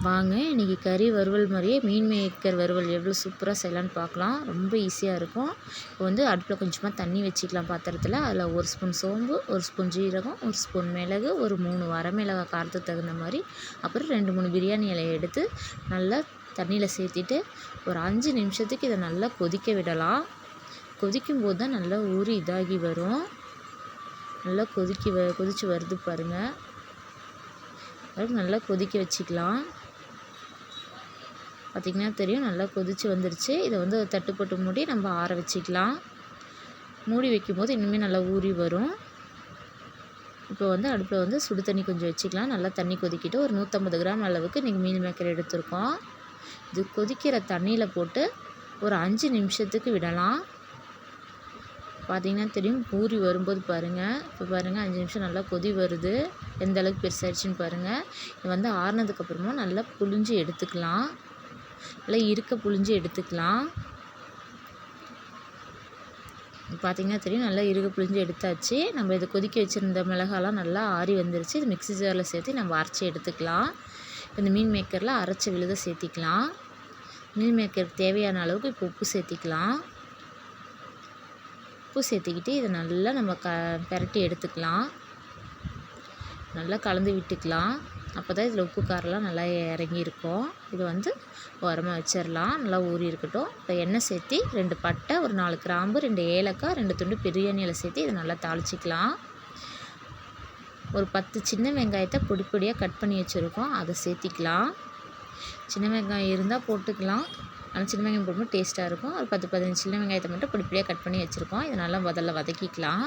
வாங்க இன்றைக்கி கறி வறுவல் மாதிரியே மீன் மேக்கர் வறுவல் எவ்வளோ சூப்பராக செய்யலான்னு பார்க்கலாம். ரொம்ப ஈஸியாக இருக்கும். இப்போ வந்து அடுப்பில் கொஞ்சமாக தண்ணி வச்சுக்கலாம் பாத்திரத்தில். அதில் 1 ஸ்பூன் சோம்பு, 1 ஸ்பூன் ஜீரகம், 1 ஸ்பூன் மிளகு, ஒரு 3 வரமிளகாய் காரத்துக்கு தகுந்த மாதிரி, அப்புறம் 2-3 பிரியாணி இலையை எடுத்து நல்லா தண்ணியில் சேர்த்திட்டு ஒரு 5 நிமிஷத்துக்கு இதை நல்லா கொதிக்க விடலாம். கொதிக்கும் போது தான் நல்லா ஊறி இதாகி வரும். நல்லா கொதித்து வருது பாருங்கள். நல்லா கொதிக்க வச்சுக்கலாம். பார்த்திங்கன்னா தெரியும், நல்லா கொதித்து வந்துருச்சு. இதை வந்து ஒரு தட்டு போட்டு மூடி நம்ம ஆற வச்சுக்கலாம். மூடி வைக்கும்போது இன்னுமே நல்லா ஊறி வரும். இப்போ வந்து அடுப்பில் வந்து சுடு தண்ணி கொஞ்சம் வச்சுக்கலாம். நல்லா தண்ணி கொதிக்கிட்டு ஒரு 150 கிராம் அளவுக்கு இன்றைக்கி மீல் மேக்கர் எடுத்துருக்கோம். இது கொதிக்கிற தண்ணியில் போட்டு ஒரு 5 நிமிஷத்துக்கு விடலாம். பார்த்திங்கன்னா தெரியும், ஊறி வரும்போது பாருங்கள். இப்போ பாருங்கள் 5 நிமிஷம் நல்லா கொதி வருது. எந்த அளவுக்கு பெருசாகிடுச்சின்னு பாருங்கள். இது வந்து ஆறுனதுக்கப்புறமா நல்லா புழிஞ்சு எடுத்துக்கலாம். நல்லா புழிஞ்சு எடுத்துக்கலாம். பார்த்திங்கன்னா தெரியும், நல்லா புழிஞ்சு எடுத்தாச்சு. நம்ம இதை கொதிக்க வச்சுருந்த மிளகாலாம் நல்லா ஆறி வந்துருச்சு. இது மிக்ஸி ஜாரில் சேர்த்து நம்ம அரைச்சி எடுத்துக்கலாம். இந்த மீன் மேக்கரில் அரைச்ச விழுதை சேர்த்திக்கலாம். மீன் மேக்கருக்கு தேவையான அளவுக்கு இப்போ உப்பு சேர்த்திக்கலாம். உப்பு சேர்த்துக்கிட்டு இதை நல்லா நம்ம பெரட்டி எடுத்துக்கலாம். நல்லா கலந்து விட்டுக்கலாம். அப்போ தான் இதில் உப்பு காரெல்லாம் நல்லா இறங்கியிருக்கும். இது வந்து ஓரமாக வச்சிடலாம். நல்லா ஊறி இருக்கட்டும். இப்போ எண்ணெய் சேர்த்தி 2 பட்டை, ஒரு 4 கிராம்பு, 2 ஏலக்காய், 2 துண்டு பிரியாணி இலை சேர்த்து இதை நல்லா தாளிச்சிக்கலாம். ஒரு 10 சின்ன வெங்காயத்தை பொடி பொடியாக கட் பண்ணி வச்சுருக்கோம், அதை சேர்த்திக்கலாம். சின்ன வெங்காயம் இருந்தால் போட்டுக்கலாம். ஆனால் சின்ன வெங்காயம் போடும்போது டேஸ்ட்டாக இருக்கும். ஒரு 10-15 சின்ன வெங்காயத்தை மட்டும் பொடி பொடியாக கட் பண்ணி வச்சுருக்கோம். இதை நல்லா முதல்ல வதக்கிக்கலாம்.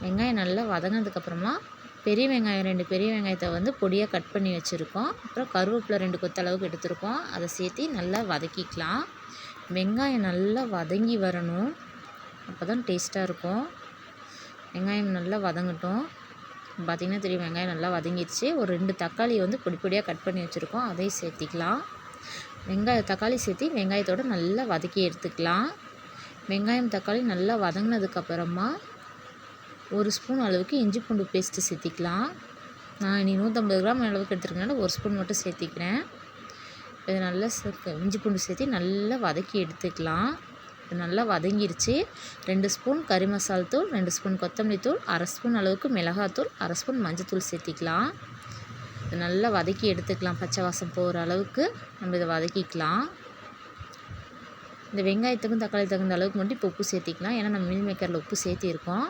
வெங்காயம் நல்லா வதங்கினதுக்கப்புறமா பெரிய வெங்காயம் 2 பெரிய வெங்காயத்தை வந்து பொடியாக கட் பண்ணி வச்சுருக்கோம். அப்புறம் கருவேப்பிலை 2 கொத்த அளவுக்கு எடுத்துருக்கோம். அதை சேர்த்து நல்லா வதக்கிக்கலாம். வெங்காயம் நல்லா வதங்கி வரணும், அப்போ தான் டேஸ்ட்டாக இருக்கும். வெங்காயம் நல்லா வதங்கட்டும். பார்த்திங்கன்னா தெரியும், வெங்காயம் நல்லா வதங்கிடுச்சு. ஒரு 2 தக்காளி வந்து பொடி பொடியாக கட் பண்ணி வச்சுருக்கோம், அதையும் சேர்த்திக்கலாம். தக்காளி சேர்த்து வெங்காயத்தோடு நல்லா வதக்கி எடுத்துக்கலாம். வெங்காயம் தக்காளி நல்லா வதங்கினதுக்கப்புறமா 1 ஸ்பூன் அளவுக்கு இஞ்சி பூண்டு பேஸ்ட்டு சேர்த்திக்கலாம். நான் இனி 150 கிராம் அளவுக்கு எடுத்துருக்கனால 1 ஸ்பூன் மட்டும் சேர்த்திக்கிறேன். இது நல்லா இஞ்சி பூண்டு சேர்த்து நல்லா வதக்கி எடுத்துக்கலாம். இது நல்லா வதங்கிருச்சு. 2 ஸ்பூன் கறி மசால் தூள், 2 ஸ்பூன் கொத்தமல்லி தூள், 1/2 ஸ்பூன் அளவுக்கு மிளகாத்தூள், 1/2 ஸ்பூன் மஞ்சத்தூள் சேர்த்திக்கலாம். இது நல்லா வதக்கி எடுத்துக்கலாம். பச்சை வாசம் போகிற அளவுக்கு நம்ம இதை வதக்கிக்கலாம். இந்த வெங்காயத்துக்கும் தக்காளி தகுந்த அளவுக்கு மட்டும் இப்போ உப்பு சேர்த்திக்கலாம். ஏன்னா நம்ம மீல் மேக்கரில் உப்பு சேர்த்திருக்கோம்.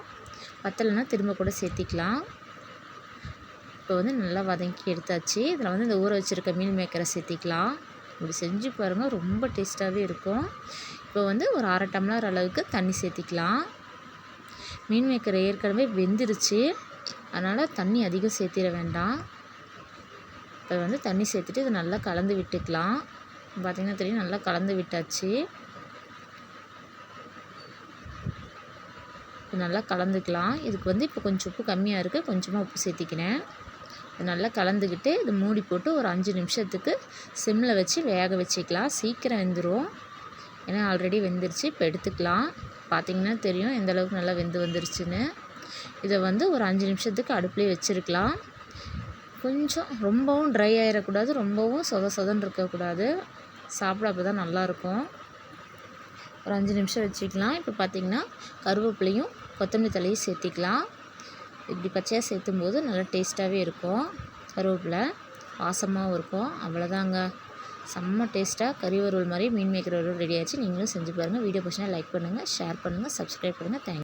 பத்தலைன்னா திரும்ப கூட சேர்த்திக்கலாம். இப்போ வந்து நல்லா வதக்கி எடுத்தாச்சு. இதில் வந்து இந்த ஊற வச்சுருக்க மீல் மேக்கரை சேர்த்திக்கலாம். இப்படி செஞ்சு பாருங்கள், ரொம்ப டேஸ்ட்டாகவே இருக்கும். இப்போ வந்து ஒரு 1/2 டம்ளர் அளவுக்கு தண்ணி சேர்த்திக்கலாம். மீன் மேக்கரை ஏற்கனவே வெந்துருச்சு, அதனால் தண்ணி அதிகம் சேர்த்திட வேண்டாம். இப்போ வந்து தண்ணி சேர்த்துட்டு இதை நல்லா கலந்து விட்டுக்கலாம். பார்த்திங்கன்னா தெரியும், நல்லா கலந்து விட்டாச்சு. நல்லா கலந்துக்கலாம். இதுக்கு வந்து இப்போ கொஞ்சம் உப்பு கம்மியாக இருக்குது, கொஞ்சமாக உப்பு சேர்த்திக்கிறேன். இது நல்லா கலந்துக்கிட்டு இது மூடி போட்டு ஒரு 5 நிமிஷத்துக்கு சிம்மில் வச்சு வேக வச்சுக்கலாம். சீக்கிரம் வெந்துடும், ஏன்னா ஆல்ரெடி வெந்துருச்சு. இப்போ எடுத்துக்கலாம். பார்த்திங்கன்னா தெரியும் எந்த அளவுக்கு நல்லா வெந்து வந்துருச்சுன்னு. இதை வந்து ஒரு 5 நிமிஷத்துக்கு அடுப்புலேயே வச்சுருக்கலாம். கொஞ்சம் ரொம்பவும் ட்ரை ஆகிடக்கூடாது, ரொம்பவும் சொதன்னு இருக்கக்கூடாது. சாப்பிட அப்போ தான் நல்லாயிருக்கும். ஒரு 5 நிமிஷம் வச்சுக்கலாம். இப்போ பார்த்திங்கன்னா கருவேப்பிலையும் கொத்தமல்லி தழையும் சேர்த்திக்கலாம். இப்படி பச்சையாக சேர்த்தும் போது நல்லா டேஸ்ட்டாகவே இருக்கும். கருவேப்பிலை வாசமாகவும் இருக்கும். அவ்வளோதாங்க, செம்ம டேஸ்ட்டாக கறி வறுவல் மாதிரி மீன் மேக்கர் வறுவல் ரெடி ஆச்சு. நீங்களும் செஞ்சு பாருங்கள். வீடியோ பிடிச்சினா லைக் பண்ணுங்கள், ஷேர் பண்ணுங்கள், சப்ஸ்கிரைப் பண்ணுங்கள். தேங்க்யூ.